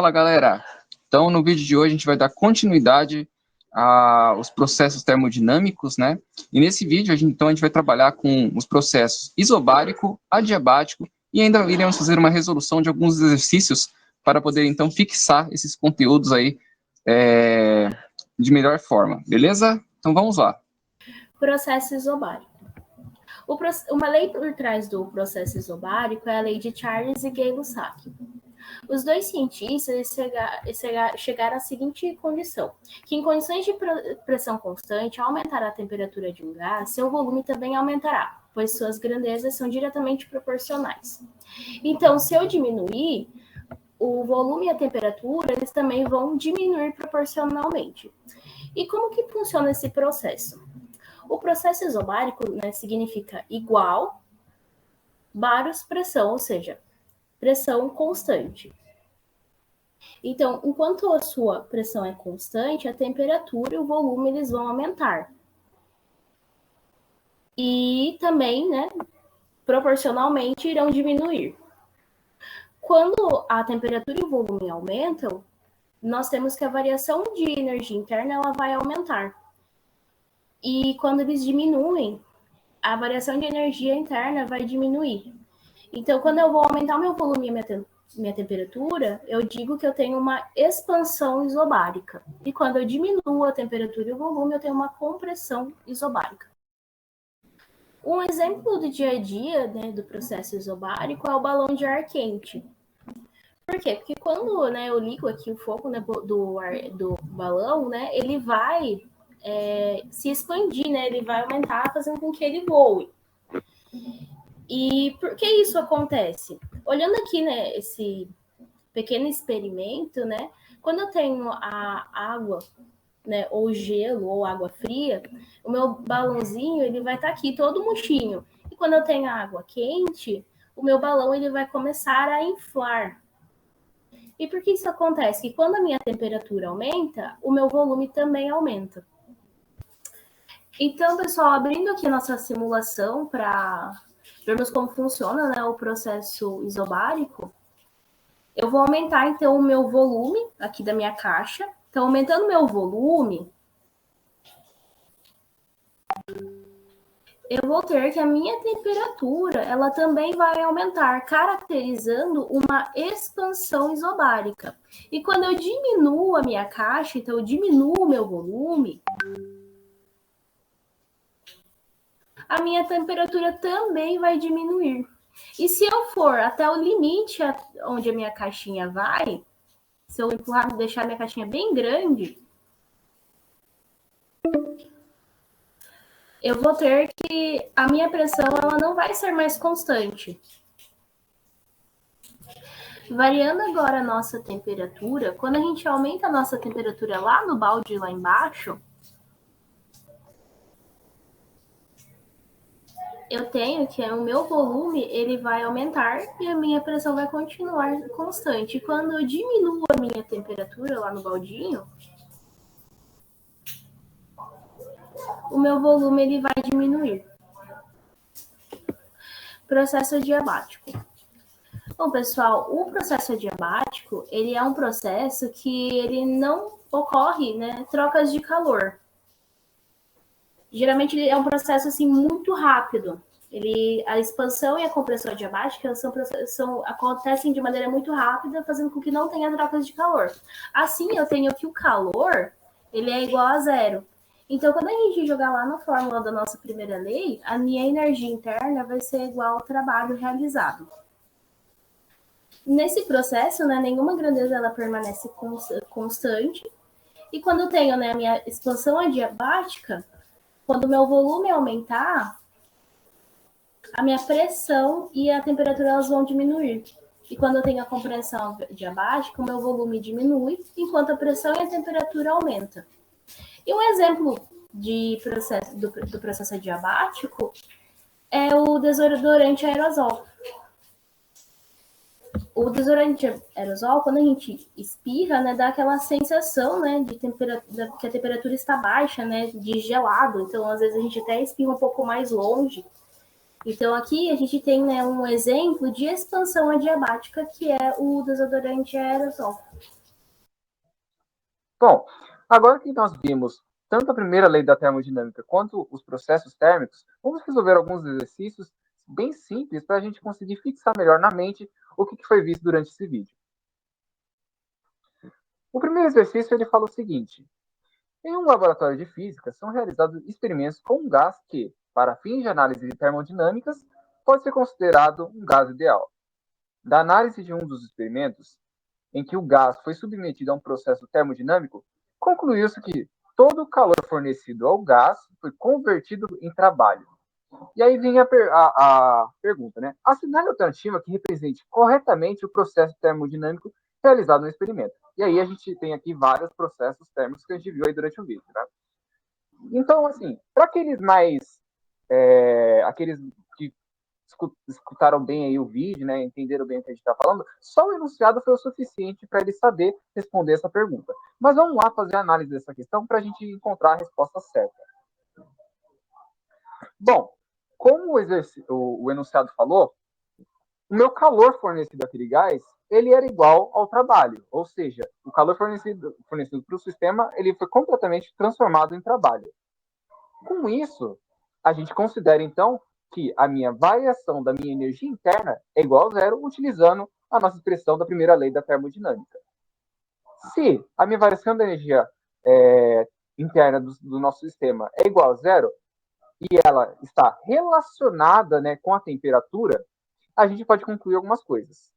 Fala, galera! Então, no vídeo de hoje, a gente vai dar continuidade aos processos termodinâmicos, né? E nesse vídeo, a gente vai trabalhar com os processos isobárico, adiabático, e ainda iremos fazer uma resolução de alguns exercícios para poder, então, fixar esses conteúdos aí de melhor forma, beleza? Então, vamos lá. Processo isobárico. Uma lei por trás do processo isobárico é a lei de Charles e Gay-Lussac. Os dois cientistas chegaram à seguinte condição, que em condições de pressão constante, ao aumentar a temperatura de um gás, seu volume também aumentará, pois suas grandezas são diretamente proporcionais. Então, se eu diminuir, o volume e a temperatura, eles também vão diminuir proporcionalmente. E como que funciona esse processo? O processo isobárico, né, significa igual, baros pressão, ou seja, pressão constante. Então, enquanto a sua pressão é constante, a temperatura e o volume eles vão aumentar. E também, né, proporcionalmente irão diminuir. Quando a temperatura e o volume aumentam, nós temos que a variação de energia interna ela vai aumentar. E quando eles diminuem, a variação de energia interna vai diminuir. Então, quando eu vou aumentar o meu volume e minha temperatura, eu digo que eu tenho uma expansão isobárica. E quando eu diminuo a temperatura e o volume, eu tenho uma compressão isobárica. Um exemplo do dia a dia, né, do processo isobárico é o balão de ar quente. Por quê? Porque quando, né, eu ligo aqui o fogo, né, do balão, né, ele vai se expandir, né, ele vai aumentar, fazendo com que ele voe. E por que isso acontece? Olhando aqui, né, esse pequeno experimento, né, quando eu tenho a água, né, ou gelo, ou água fria, o meu balãozinho, ele vai estar aqui todo murchinho. E quando eu tenho água quente, o meu balão, ele vai começar a inflar. E por que isso acontece? Que quando a minha temperatura aumenta, o meu volume também aumenta. Então, pessoal, abrindo aqui a nossa simulação para vermos como funciona, né, o processo isobárico, eu vou aumentar, então, o meu volume aqui da minha caixa. Então, aumentando o meu volume, eu vou ter que a minha temperatura, ela também vai aumentar, caracterizando uma expansão isobárica. E quando eu diminuo a minha caixa, então eu diminuo o meu volume, a minha temperatura também vai diminuir. E se eu for até o limite onde a minha caixinha vai, se eu empurrar, deixar a minha caixinha bem grande, eu vou ter que a minha pressão ela não vai ser mais constante. Variando agora a nossa temperatura, quando a gente aumenta a nossa temperatura lá no balde lá embaixo, eu tenho que o meu volume ele vai aumentar e a minha pressão vai continuar constante. E quando eu diminuo a minha temperatura lá no baldinho, o meu volume ele vai diminuir. Processo adiabático. Bom, pessoal, o processo adiabático, ele é um processo que ele não ocorre, né, trocas de calor. Geralmente ele é um processo assim muito rápido. A expansão e a compressão adiabática acontecem de maneira muito rápida, fazendo com que não tenha trocas de calor. Assim, eu tenho que o calor ele é igual a zero. Então, quando a gente jogar lá na fórmula da nossa primeira lei, a minha energia interna vai ser igual ao trabalho realizado. Nesse processo, né, nenhuma grandeza ela permanece constante. E quando eu tenho, né, a minha expansão adiabática, quando o meu volume aumentar, a minha pressão e a temperatura elas vão diminuir. E quando eu tenho a compressão adiabática, o meu volume diminui, enquanto a pressão e a temperatura aumentam. E um exemplo do processo adiabático é o desodorante aerosol. O desodorante aerosol, quando a gente espirra, né, dá aquela sensação, né, que a temperatura está baixa, né, de gelado. Então, às vezes, a gente até espirra um pouco mais longe. Então, aqui a gente tem, né, um exemplo de expansão adiabática, que é o desodorante aerosol. Bom, agora que nós vimos tanto a primeira lei da termodinâmica quanto os processos térmicos, vamos resolver alguns exercícios bem simples para a gente conseguir fixar melhor na mente o que foi visto durante esse vídeo. O primeiro exercício ele fala o seguinte: em um laboratório de física são realizados experimentos com um gás que, para fins de análise termodinâmicas, pode ser considerado um gás ideal. Da análise de um dos experimentos, em que o gás foi submetido a um processo termodinâmico, concluiu-se que todo o calor fornecido ao gás foi convertido em trabalho. E aí vem a pergunta, né? Assinale a alternativa que represente corretamente o processo termodinâmico realizado no experimento. E aí a gente tem aqui vários processos térmicos que a gente viu aí durante o vídeo, né? Então, assim, para aqueles que escutaram bem aí o vídeo, né, entenderam bem o que a gente está falando, só o enunciado foi o suficiente para ele saber responder essa pergunta. Mas vamos lá fazer a análise dessa questão para a gente encontrar a resposta certa. Bom, como o enunciado falou, o meu calor fornecido àquele gás, ele era igual ao trabalho, ou seja, o calor fornecido para o sistema, ele foi completamente transformado em trabalho. Com isso, a gente considera, então, que a minha variação da minha energia interna é igual a zero, utilizando a nossa expressão da primeira lei da termodinâmica. Se a minha variação da energia interna do nosso sistema é igual a zero, e ela está relacionada, né, com a temperatura, a gente pode concluir algumas coisas.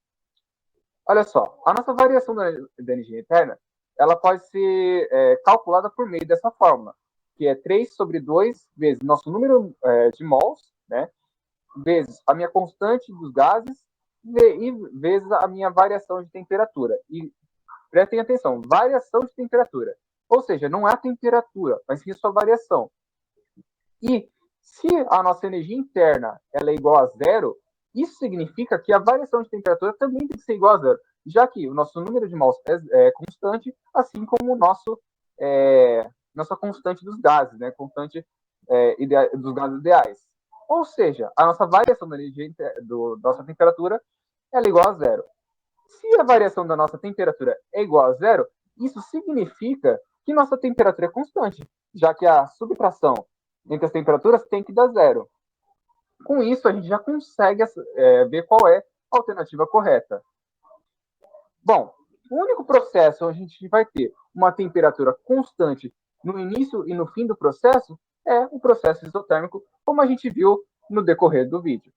Olha só, a nossa variação da energia interna, ela pode ser calculada por meio dessa fórmula, que é 3 sobre 2 vezes nosso número de mols, né, vezes a minha constante dos gases e vezes a minha variação de temperatura. E prestem atenção, variação de temperatura. Ou seja, não é a temperatura, mas sim a sua variação. E se a nossa energia interna ela é igual a zero, isso significa que a variação de temperatura também tem que ser igual a zero, já que o nosso número de mols é constante, assim como o nossa constante dos gases, né? Constante dos gases ideais. Ou seja, a nossa variação da energia nossa temperatura ela é igual a zero. Se a variação da nossa temperatura é igual a zero, isso significa que nossa temperatura é constante, já que a subtração entre as temperaturas tem que dar zero. Com isso, a gente já consegue ver qual é a alternativa correta. Bom, o único processo onde a gente vai ter uma temperatura constante no início e no fim do processo é o processo isotérmico, como a gente viu no decorrer do vídeo.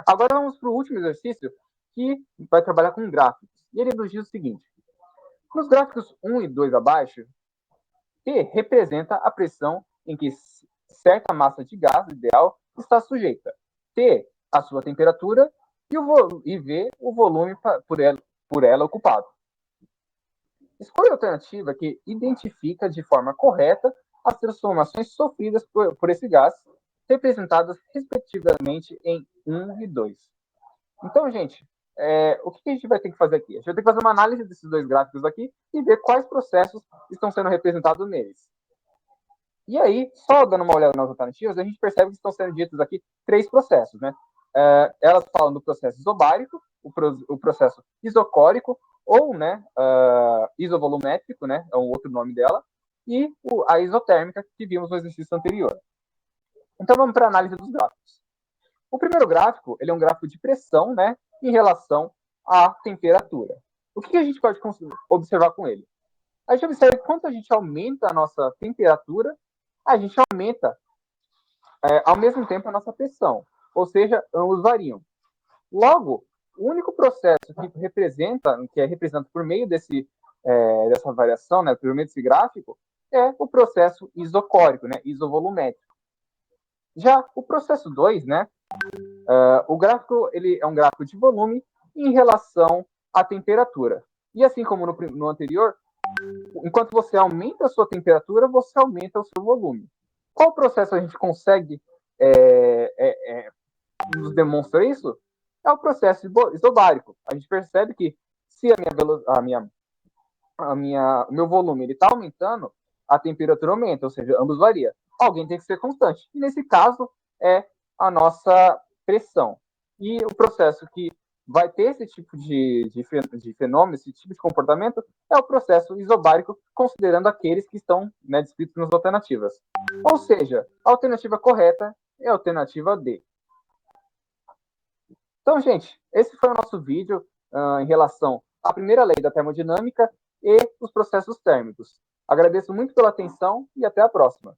Agora vamos para o último exercício, que vai trabalhar com gráficos. E ele nos diz o seguinte: nos gráficos 1 e 2 abaixo, P representa a pressão em que certa massa de gás ideal está sujeita. T, a sua temperatura, e V, o volume por ela ocupado. Escolha a alternativa que identifica de forma correta as transformações sofridas por esse gás, representadas respectivamente em 1 e 2. Então, gente, o que a gente vai ter que fazer aqui? A gente vai ter que fazer uma análise desses dois gráficos aqui e ver quais processos estão sendo representados neles. E aí, só dando uma olhada nas alternativas, a gente percebe que estão sendo ditos aqui 3 processos, né? Elas falam do processo isobárico, o processo isocórico, ou, né, isovolumétrico, né, é um outro nome dela, e a isotérmica, que vimos no exercício anterior. Então, vamos para a análise dos gráficos. O primeiro gráfico, ele é um gráfico de pressão, né, em relação à temperatura. O que a gente pode observar com ele? A gente observa que quanto a gente aumenta a nossa temperatura, a gente aumenta ao mesmo tempo a nossa pressão, ou seja, ambos variam. Logo, o único processo que é representado por meio dessa variação, né, por meio desse gráfico, é o processo isocórico, né, isovolumétrico. Já o processo 2, né, o gráfico ele é um gráfico de volume em relação à temperatura. E assim como no anterior, enquanto você aumenta a sua temperatura, você aumenta o seu volume. Qual processo a gente consegue nos demonstra isso? É o processo isobárico. A gente percebe que se o meu volume está aumentando, a temperatura aumenta, ou seja, ambos variam. Alguém tem que ser constante. E nesse caso, é a nossa pressão. E o processo que vai ter esse tipo de fenômeno, esse tipo de comportamento, é o processo isobárico, considerando aqueles que estão, né, descritos nas alternativas. Ou seja, a alternativa correta é a alternativa D. Então, gente, esse foi o nosso vídeo em relação à primeira lei da termodinâmica e os processos térmicos. Agradeço muito pela atenção e até a próxima.